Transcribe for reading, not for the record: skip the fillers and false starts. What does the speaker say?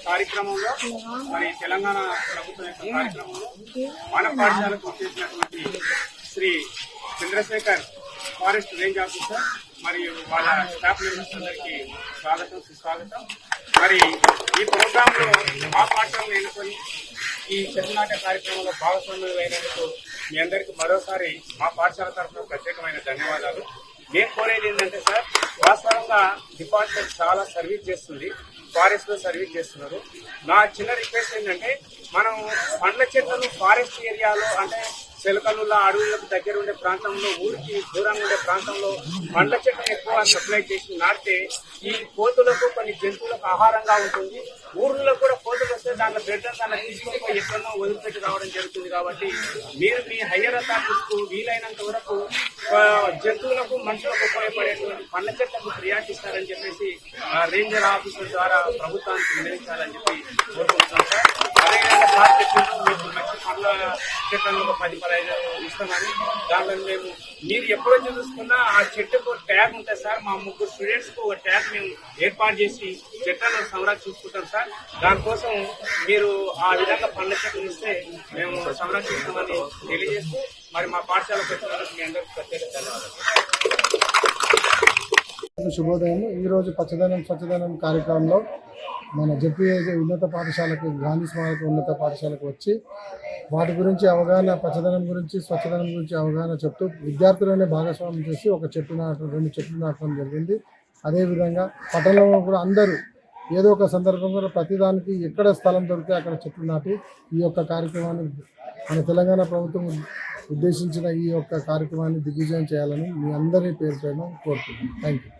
కార్యక్రమంలో మరి తెలంగాణ ప్రభుత్వం యొక్క కార్యక్రమంలో మన పాఠశాలకు వచ్చేసినటువంటి Sri Chandrasekhar forest range officer మరియు వాళ్ళ స్టాఫ్ మెంబర్స్ అందరికీ స్వాగతం సుస్వాగతం. మరి ఈ ప్రోగ్రామ్ లో మా పాఠశాలను ఎన్నుకొని ఈ చెట్టు నాటే కార్యక్రమంలో భాగస్వామ్యం అయినందుకు మీ అందరికీ మరోసారి మా పాఠశాల తరఫున ప్రత్యేకమైన ధన్యవాదాలు. నేను కోరేది ఏంటంటే సార్, వాస్తవంగా డిపార్ట్మెంట్ చాలా సర్వీస్ చేస్తుంది, ఫారెస్ట్ లో సర్వీస్ చేస్తున్నారు. నా చిన్న రిక్వెస్ట్ ఏంటంటే, మనం పండ్ల చెట్లను ఫారెస్ట్ ఏరియాలో అంటే చిలకలుల అడవులకు దగ్గర ఉండే ప్రాంతంలో, ఊరికి దూరంగా ఉండే ప్రాంతంలో పండ్ల చెట్లను ఎక్కువ సప్లై చేసి నాటితే ఈ కోతులకు కొన్ని జంతువులకు ఆహారంగా ఉంటుంది. ఊర్లో కూడా కోతులు వస్తే దాంట్లో బ్రెడ్ దాన్ని తీసుకొని ఎక్కడో వదిలిపెట్టి రావడం జరుగుతుంది. కాబట్టి మీరు మీ హయ్యర్ అథారిటీస్కు వీలైనంత వరకు జంతువులకు మనుషులకు ఉపయోగపడేటువంటి పండ్ల చెట్లకు ప్రియారిటీ ఇస్తారని చెప్పేసి రేంజర్ ఆఫీసర్ ద్వారా ప్రభుత్వానికి వినియోగించాలని చెప్పి కోరుకుంటున్నాం సార్. అదేవిధంగా సార్ చెట్లు మీకు మంచి పండ్ల చెట్లను ఒక 10-15 ఇస్తామని, దాంట్లో మేము మీరు ఎప్పుడో చూసుకున్నా ఆ చెట్టుకు ట్యాగ్ ఉంటుంది సార్. మా 3 స్టూడెంట్స్ కు ఒక ట్యాగ్ మేము ఏర్పాటు చేసి చెట్లను సంరక్షించుకుంటాం సార్. దానికోసం మీరు ఆ విధంగా పండ్ల చెట్లు ఇస్తే మేము సంరక్షిస్తామని తెలియజేస్తూ మరి మా పాఠశాలకు వచ్చినందుకు మీ అందరికీ ప్రత్యేక ధన్యవాదాలు. శుభోదయం. ఈరోజు పచ్చదనం స్వచ్ఛదనం కార్యక్రమంలో మన జెడ్పీఏ ఉన్నత పాఠశాలకు, గాంధీ స్మారక ఉన్నత పాఠశాలకు వచ్చి వాటి గురించి అవగాహన, పచ్చదనం గురించి స్వచ్ఛదనం గురించి అవగాహన చెప్తూ విద్యార్థులనే భాగస్వామ్యం చేసి ఒక చెట్టు నాటడం, 2 చెట్లు నాటడం జరిగింది. అదేవిధంగా పట్టణంలో కూడా అందరూ ఏదో ఒక సందర్భంలో ప్రతిదానికి ఎక్కడ స్థలం దొరికితే అక్కడ చెట్లు నాటి ఈ యొక్క కార్యక్రమాన్ని, మన తెలంగాణ ప్రభుత్వం ఉద్దేశించిన ఈ యొక్క కార్యక్రమాన్ని దిగ్విజయం చేయాలని మీ అందరి పేరు కోరుతున్నాను. Thank you.